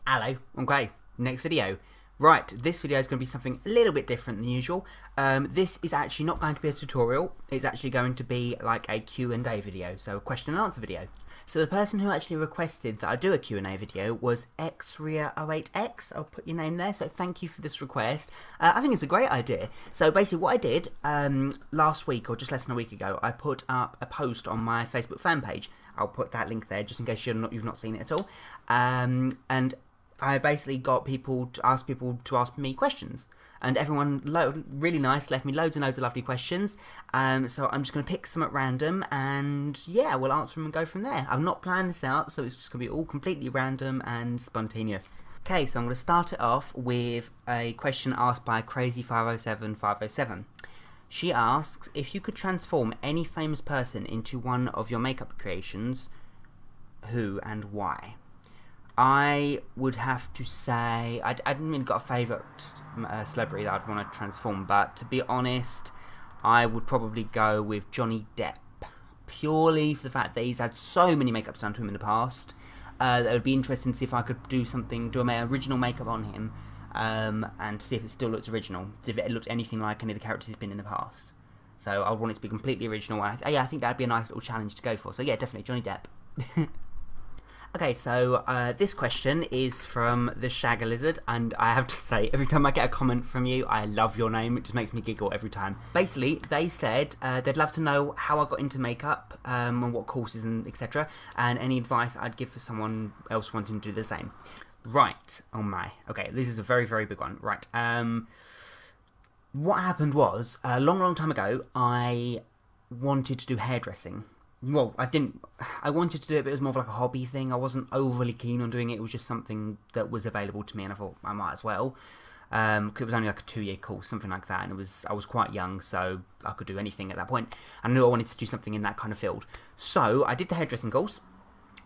Hello. Okay, next video. Right, this video is going to be something a little bit different than usual. This is actually not going to be a tutorial. It's actually going to be like a Q&A video, so a question and answer video. So the person who actually requested that I do a Q&A video was xria08x. I'll put your name there, so thank you for this request. I think it's a great idea. So basically what I did last week, or just less than a week ago, I put up a post on my Facebook fan page. I'll put that link there just in case you've not seen it at all. And I basically got people to ask me questions, and everyone really nice left me loads and loads of lovely questions. So I'm just going to pick some at random, and yeah, we'll answer them and go from there. I've not planned this out, so it's just going to be all completely random and spontaneous. Okay, so I'm going to start it off with a question asked by Crazy507507. She asks, if you could transform any famous person into one of your makeup creations, who and why? I would have to say, I haven't really got a favourite celebrity that I'd want to transform, but to be honest, I would probably go with Johnny Depp, purely for the fact that he's had so many makeups done to him in the past. That would be interesting to see if I could do original makeup on him, and see if it still looks original, see if it looked anything like any of the characters he's been in the past. So I would want it to be completely original. I think that'd be a nice little challenge to go for. So yeah, definitely Johnny Depp. Okay, so this question is from the Shagger Lizard, and I have to say, every time I get a comment from you, I love your name. It just makes me giggle every time. Basically, they said they'd love to know how I got into makeup, and what courses and etc., and any advice I'd give for someone else wanting to do the same. Right, oh my. Okay, this is a very, very big one. Right, what happened was, a long time ago, I wanted to do hairdressing. Well, I wanted to do it, but it was more of like a hobby thing. I wasn't overly keen on doing it. It was just something that was available to me, and I thought I might as well. Because it was only like a 2-year course, something like that, and I was quite young, so I could do anything at that point. I knew I wanted to do something in that kind of field. So I did the hairdressing course,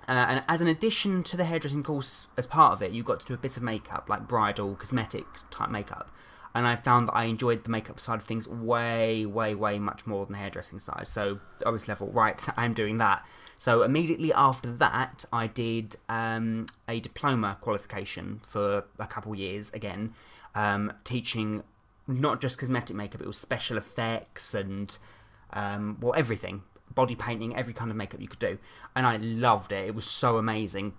and as an addition to the hairdressing course, as part of it, you got to do a bit of makeup, like bridal, cosmetics type makeup. And I found that I enjoyed the makeup side of things way, way, way much more than the hairdressing side. So obviously I thought, right, I'm doing that. So immediately after that, I did a diploma qualification for a couple years, again, teaching not just cosmetic makeup, it was special effects and, well, everything. Body painting, every kind of makeup you could do. And I loved it. It was so amazing.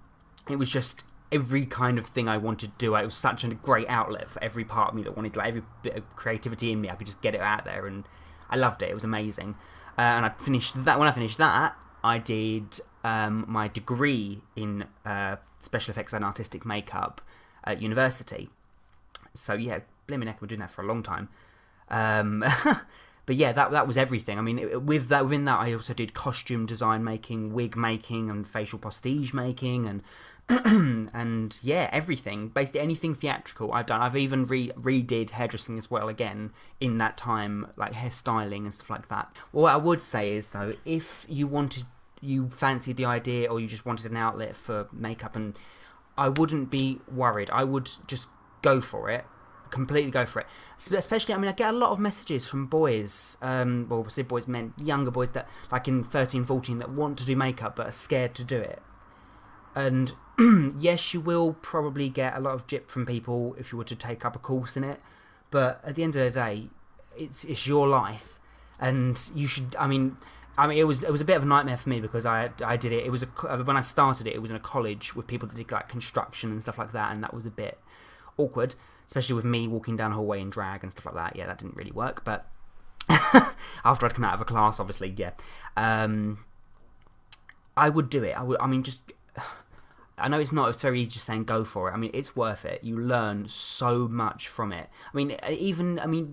It was just every kind of thing I wanted to do. It was such a great outlet for every part of me that wanted, like, every bit of creativity in me. I could just get it out there, and I loved it. It was amazing. And I finished that. When I finished that, I did my degree in special effects and artistic makeup at university. So yeah, blimey neck, I've been doing that for a long time. But yeah, that was everything. I mean, within that, I also did costume design making, wig making, and facial prestige making, and and yeah, everything. Basically anything theatrical I've done. I've even redid hairdressing as well again in that time, like hairstyling and stuff like that. What I would say is, though, if you fancied the idea, or you just wanted an outlet for makeup, and I wouldn't be worried. I would just go for it. Completely go for it. Especially, I mean, I get a lot of messages from boys, well, say boys, men, younger boys that, like in 13, 14, that want to do makeup but are scared to do it. And yes, you will probably get a lot of jip from people if you were to take up a course in it, but at the end of the day, it's your life, and you should. I mean, it was a bit of a nightmare for me, because I did it. It was when I started it, it was in a college with people that did like construction and stuff like that, and that was a bit awkward, especially with me walking down a hallway in drag and stuff like that. Yeah, that didn't really work, but after I'd come out of a class, obviously, yeah, I would do it. I mean, just. I know it's very easy just saying go for it. I mean, it's worth it. You learn so much from it. I mean,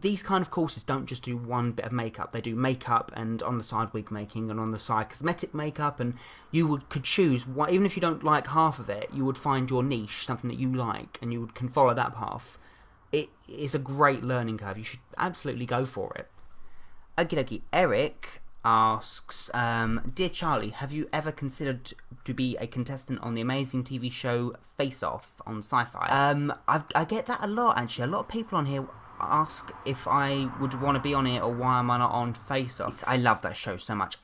these kind of courses don't just do one bit of makeup. They do makeup and on the side wig making and on the side cosmetic makeup, and you could choose, even if you don't like half of it, you would find your niche, something that you like, and you can follow that path. It is a great learning curve. You should absolutely go for it. Okie dokie. Eric asks, Dear Charlie, have you ever considered to be a contestant on the amazing TV show Faceoff on Sci-Fi? I get that a lot, actually. A lot of people on here ask if I would want to be on it, or why am I not on Faceoff. I love that show so much.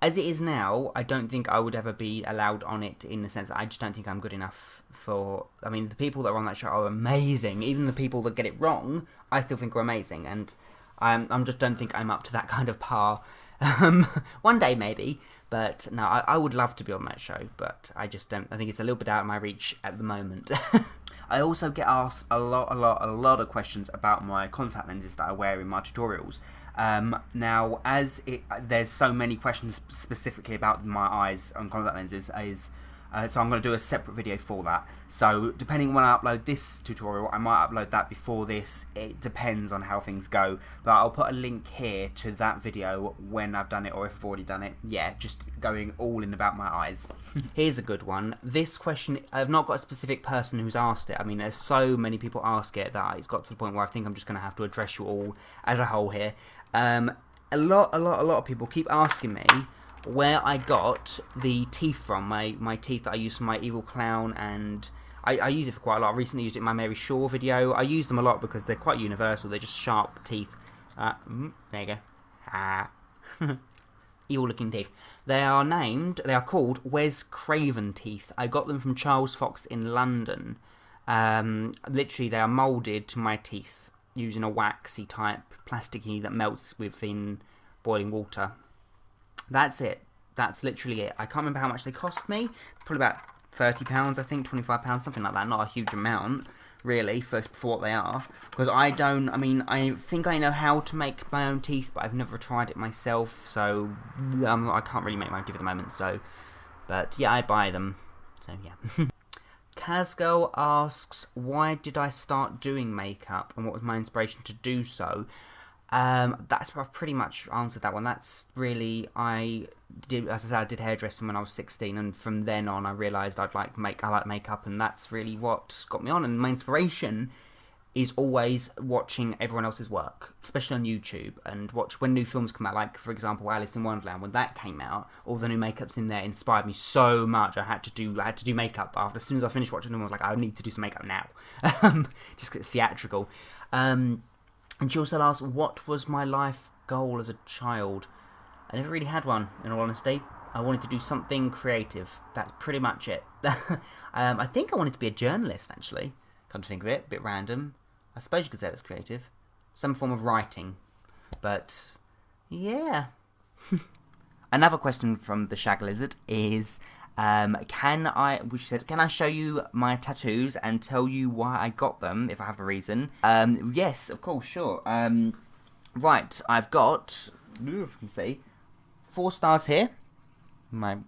As it is now, I don't think I would ever be allowed on it, in the sense that I just don't think I'm good enough for... I mean, the people that are on that show are amazing. Even the people that get it wrong, I still think are amazing. And I just don't think I'm up to that kind of par. One day, maybe. But no, I would love to be on that show. But I just don't... I think it's a little bit out of my reach at the moment. I also get asked a lot of questions about my contact lenses that I wear in my tutorials. Now, there's so many questions specifically about my eyes on contact lenses, so I'm going to do a separate video for that. So depending on when I upload this tutorial, I might upload that before this. It depends on how things go, but I'll put a link here to that video when I've done it, or if I've already done it. Yeah, just going all in about my eyes. Here's a good one. This question, I've not got a specific person who's asked it. I mean, there's so many people ask it that it's got to the point where I think I'm just going to have to address you all as a whole here. A lot of people keep asking me where I got the teeth from, my teeth that I use for my evil clown, and I use it for quite a lot. I recently used it in my Mary Shaw video. I use them a lot because they're quite universal. They're just sharp teeth. There you go. Evil looking teeth. They are called Wes Craven teeth. I got them from Charles Fox in London. Literally, they are moulded to my teeth using a waxy type plasticky that melts within boiling water. That's it. That's literally it. I can't remember how much they cost me. Probably about £30, I think, £25, something like that. Not a huge amount, really, for what they are. Because I think I know how to make my own teeth, but I've never tried it myself, so I can't really make my own teeth at the moment. So, but yeah, I buy them. So yeah. Casgirl asks, why did I start doing makeup and what was my inspiration to do so? That's I've pretty much answered that one. That's really, as I said, I did hairdressing when I was 16, and from then on I realised I like makeup, and that's really what got me on. And my inspiration is always watching everyone else's work, especially on YouTube, and watch when new films come out, like for example Alice in Wonderland. When that came out, all the new makeups in there inspired me so much. I had to do makeup after. As soon as I finished watching them, I was like, I need to do some makeup now. Just 'cause it's theatrical. And she also asked, what was my life goal as a child? I never really had one, in all honesty. I wanted to do something creative. That's pretty much it. I think I wanted to be a journalist, actually. Come to think of it, a bit random. I suppose you could say that's creative. Some form of writing. But, yeah. Another question from the Shag Lizard is, can I show you my tattoos and tell you why I got them, if I have a reason? Yes, of course, sure. Right, I've got, if you can see, 4 stars here. My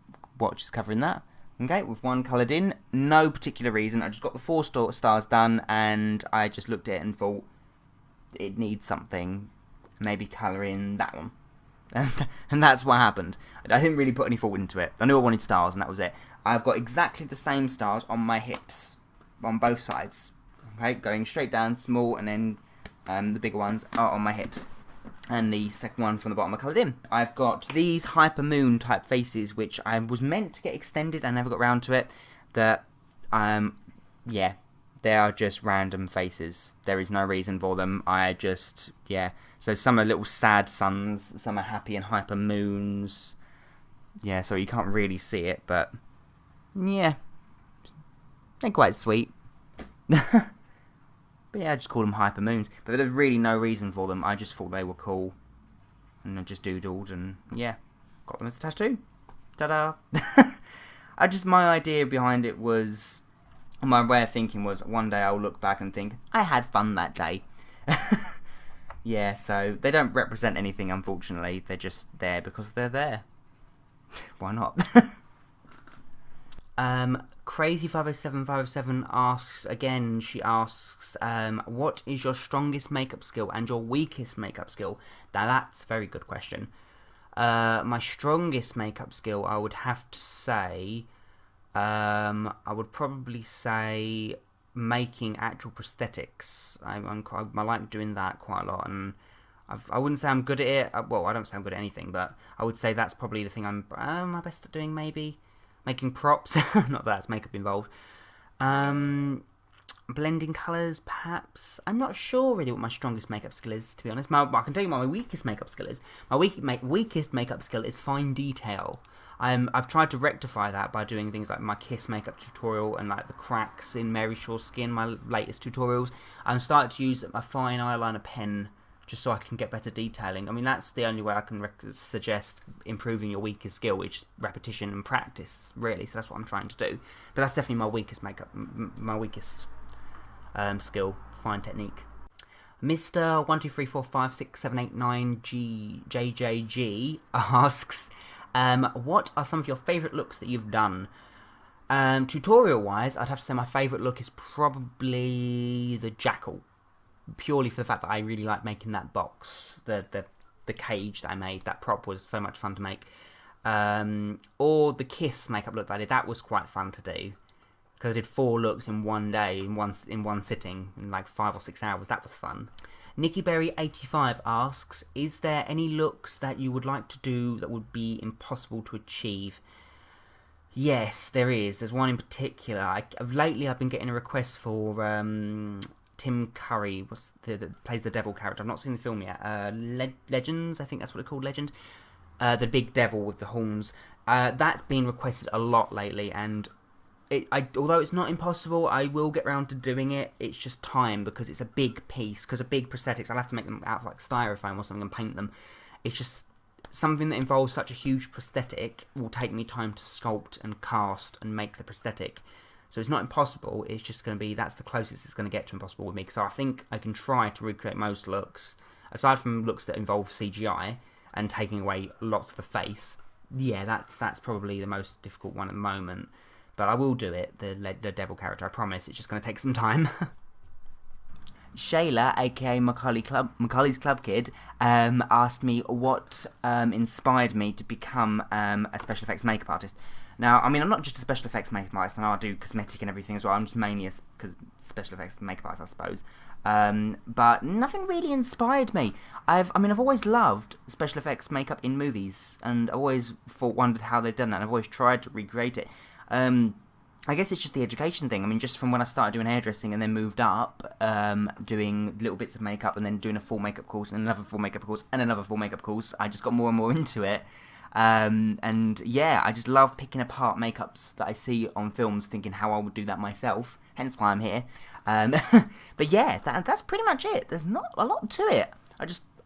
watch is covering that. Okay, with one coloured in. No particular reason. I just got the 4 stars done, and I just looked at it and thought it needs something. Maybe colour in that one. And that's what happened. I didn't really put any thought into it. I knew I wanted stars, and that was it. I've got exactly the same stars on my hips, on both sides. Okay, going straight down, small, and then the bigger ones are on my hips. And the second one from the bottom are coloured in. I've got these hyper moon type faces, which I was meant to get extended. I never got round to it. That, yeah, they are just random faces. There is no reason for them. Yeah. So some are little sad suns, some are happy and hyper moons. Yeah, so you can't really see it, but yeah, they're quite sweet. But yeah, I just call them hyper moons. But there's really no reason for them. I just thought they were cool, and I just doodled, and yeah, got them as a tattoo. Ta-da! My idea behind it was, my way of thinking was, one day I'll look back and think, I had fun that day. Yeah, so they don't represent anything, unfortunately. They're just there because they're there. Why not? Crazy507 asks, again, she asks, what is your strongest makeup skill and your weakest makeup skill? Now, that's a very good question. My strongest makeup skill, I would have to say, I would probably say making actual prosthetics. I like doing that quite a lot, and I wouldn't say I'm good at it. Well, I don't say I'm good at anything, but I would say that's probably the thing I'm my best at doing, maybe. Making props. Not that that's makeup involved. Blending colours, perhaps. I'm not sure really what my strongest makeup skill is, to be honest. I can tell you what my weakest makeup skill is. My weakest makeup skill is fine detail. I've tried to rectify that by doing things like my Kiss makeup tutorial and like the cracks in Mary Shaw's skin, my latest tutorials. I'm starting to use a fine eyeliner pen just so I can get better detailing. I mean, that's the only way I can suggest improving your weakest skill, which is repetition and practice, really. So that's what I'm trying to do. But that's definitely my weakest makeup, my weakest skill, fine technique. Mr. 123456789JJG asks, what are some of your favourite looks that you've done? Tutorial wise, I'd have to say my favourite look is probably the jackal, purely for the fact that I really like making that box, the cage that I made. That prop was so much fun to make. Or the Kiss makeup look that I did, that was quite fun to do, because I did 4 looks in one day, in one sitting, in like 5 or 6 hours. That was fun. NikkiBerry85 asks, is there any looks that you would like to do that would be impossible to achieve? Yes, there is. There's one in particular. Lately I've been getting a request for Tim Curry, that plays the devil character. I've not seen the film yet. Legends, I think that's what it's called, Legend. The big devil with the horns. That's been requested a lot lately, and although it's not impossible, I will get around to doing it. It's just time, because it's a big piece, because of big prosthetics. I'll have to make them out of like styrofoam or something and paint them. It's just something that involves such a huge prosthetic will take me time to sculpt and cast and make the prosthetic. So it's not impossible, it's just going to be, that's the closest it's going to get to impossible with me. So I think I can try to recreate most looks, aside from looks that involve CGI and taking away lots of the face. Yeah, that's probably the most difficult one at the moment. But I will do it, the devil character, I promise. It's just going to take some time. Shayla, aka Macaulay's Club Kid, asked me what inspired me to become a special effects makeup artist. Now, I mean, I'm not just a special effects makeup artist, and I do cosmetic and everything as well. I'm just mainly a special effects makeup artist, I suppose. But nothing really inspired me. I've always loved special effects makeup in movies, and I've always wondered how they've done that, and I've always tried to recreate it. I guess it's just the education thing. I mean, just from when I started doing hairdressing and then moved up, doing little bits of makeup and then doing a full makeup course and another full makeup course and another full makeup course, I just got more and more into it. And yeah, I just love picking apart makeups that I see on films, thinking how I would do that myself, hence why I'm here. But yeah, that's pretty much it. There's not a lot to it.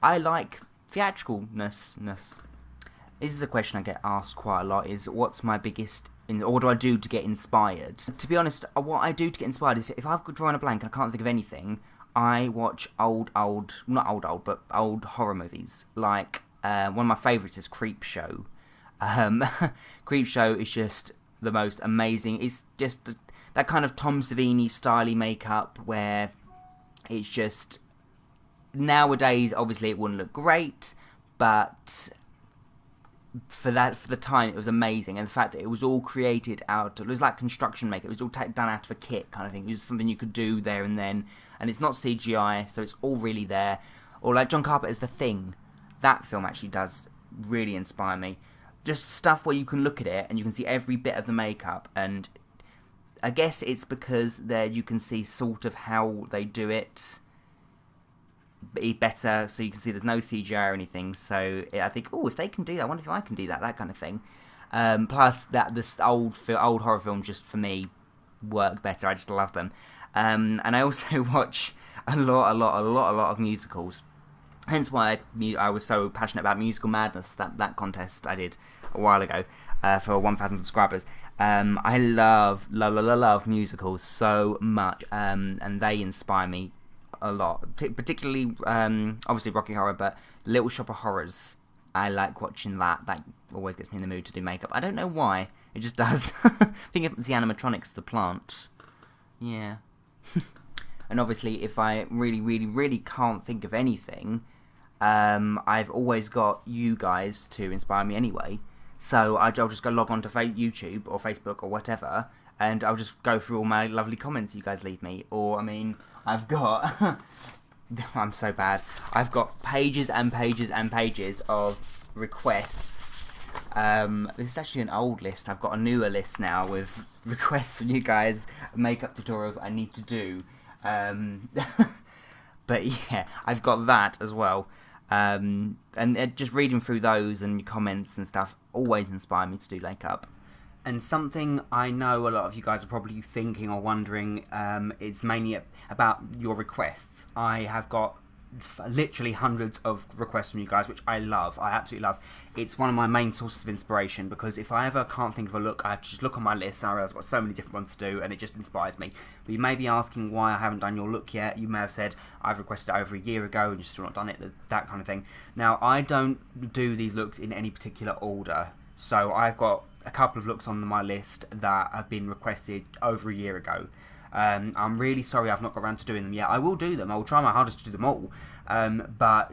I like theatricalness. This is a question I get asked quite a lot, is what's my biggest, or what do I do to get inspired? To be honest, what I do to get inspired is, if I've drawn a blank and I can't think of anything, I watch old horror movies. Like, one of my favourites is Creepshow. Creepshow is just the most amazing. It's just that kind of Tom Savini styly makeup where it's just, nowadays obviously it wouldn't look great, but for the time it was amazing. And the fact that it was all created it was like construction makeup, it was all done out of a kit kind of thing. It was something you could do there and then, and it's not CGI, so it's all really there. Or like John Carpenter's The Thing. That film actually does really inspire me. Just stuff where you can look at it and you can see every bit of the makeup, and I guess it's because there you can see sort of how they do it better, so you can see there's no CGI or anything. So I think, oh, if they can do that, I wonder if I can do that kind of thing. Plus that this old horror films, just for me, work better. I just love them. And I also watch a lot of musicals. Hence why I was so passionate about Musical Madness, that contest I did a while ago for 1,000 subscribers. I love musicals so much, and they inspire me a lot. Particularly, obviously Rocky Horror, but Little Shop of Horrors. I like watching that. That always gets me in the mood to do makeup. I don't know why. It just does. I think it's the animatronics, the plant. Yeah. And obviously, if I really can't think of anything, I've always got you guys to inspire me anyway. So I'll just go log on to YouTube or Facebook or whatever, and I'll just go through all my lovely comments you guys leave me. Or, I mean, I've got... I'm so bad. I've got pages and pages and pages of requests This is actually an old list. I've got a newer list now with requests from you guys, makeup tutorials I need to do. But yeah, I've got that as well. And just reading through those and your comments and stuff always inspire me to do makeup. And something I know a lot of you guys are probably thinking or wondering is mainly about your requests. I have got literally hundreds of requests from you guys, which I love. I absolutely love. It's one of my main sources of inspiration, because if I ever can't think of a look, I have to just look on my list and I realize I've got so many different ones to do, and it just inspires me. But you may be asking why I haven't done your look yet. You may have said I've requested it over a year ago and you've still not done it, that kind of thing. Now, I don't do these looks in any particular order, so I've got a couple of looks on my list that have been requested over a year ago. I'm really sorry I've not got around to doing them yet. I will do them. I will try my hardest to do them all. But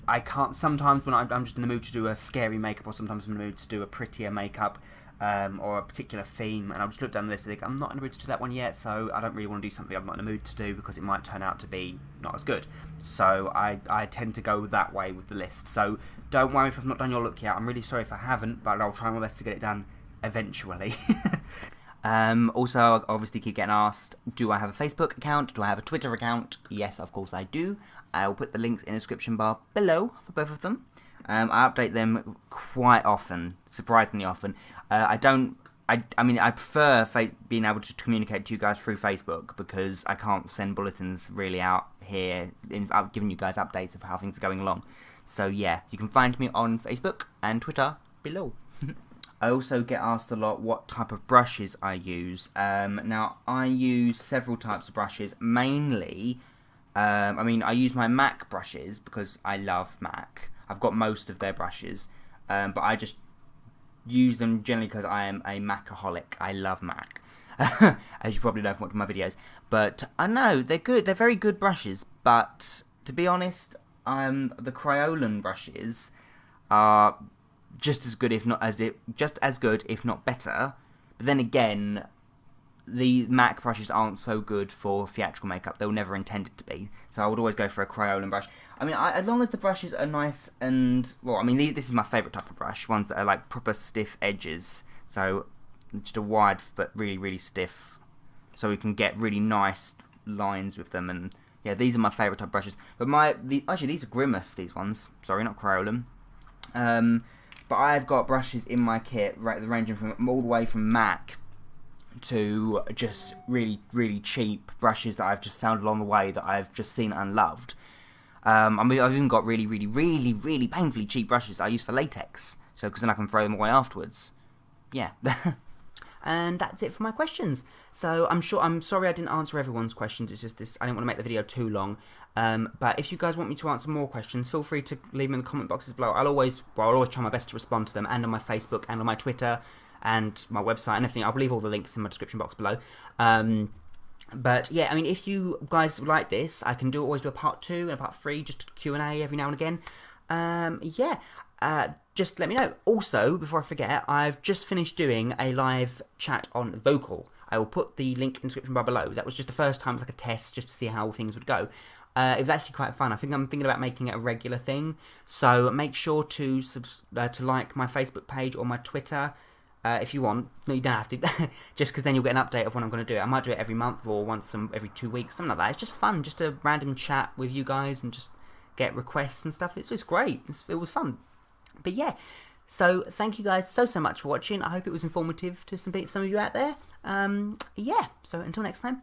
I can't. Sometimes when I'm just in the mood to do a scary makeup, or sometimes I'm in the mood to do a prettier makeup, or a particular theme, and I'll just look down the list and think, I'm not in the mood to do that one yet, so I don't really want to do something I'm not in the mood to do, because it might turn out to be not as good. So I tend to go that way with the list. So don't worry if I've not done your look yet. I'm really sorry if I haven't, but I'll try my best to get it done eventually. Also, I obviously keep getting asked, do I have a Facebook account? Do I have a Twitter account? Yes, of course I do. I will put the links in the description bar below for both of them. I update them quite often, surprisingly often. I prefer being able to communicate to you guys through Facebook, because I can't send bulletins really out here. I've given you guys updates of how things are going along. So yeah, you can find me on Facebook and Twitter below. I also get asked a lot what type of brushes I use. Now, I use several types of brushes. Mainly, I use my MAC brushes because I love MAC. I've got most of their brushes, but I just use them generally because I am a Macaholic. I love MAC, as you probably know from watching my videos. But I know they're good. They're very good brushes. But to be honest, the Kryolan brushes are just as good, if not better. But then again, the MAC brushes aren't so good for theatrical makeup. They were never intended to be. So I would always go for a Kryolan brush. As long as the brushes are nice and, this is my favourite type of brush. Ones that are like proper stiff edges. So just a wide but really, really stiff. So we can get really nice lines with them. And yeah, these are my favourite type of brushes. But actually these are Grimace, these ones. Sorry, not Kryolan. But I've got brushes in my kit ranging from all the way from MAC to just really, really cheap brushes that I've just found along the way that I've just seen and loved. I've even got really, really, really, really painfully cheap brushes that I use for latex, because then I can throw them away afterwards. Yeah. And that's it for my questions. So I'm sorry I didn't answer everyone's questions. It's just this, I didn't want to make the video too long. But if you guys want me to answer more questions, feel free to leave them in the comment boxes below. I'll always try my best to respond to them, and on my Facebook and on my Twitter and my website and everything. I'll leave all the links in my description box below. But yeah, if you guys like this, I can always do a part 2 and a part 3, just Q&A every now and again. Just let me know. Also, before I forget, I've just finished doing a live chat on Vocal. I will put the link in the description bar below. That was just the first time, it was like a test, just to see how things would go. It was actually quite fun. I think I'm thinking about making it a regular thing. So make sure to like my Facebook page or my Twitter if you want. No, you don't have to. Just because then you'll get an update of when I'm going to do it. I might do it every month or once every 2 weeks, something like that. It's just fun, just a random chat with you guys and just get requests and stuff. It's just great. It was fun. But yeah, so thank you guys so much for watching. I hope it was informative to some of you out there. Yeah, so until next time.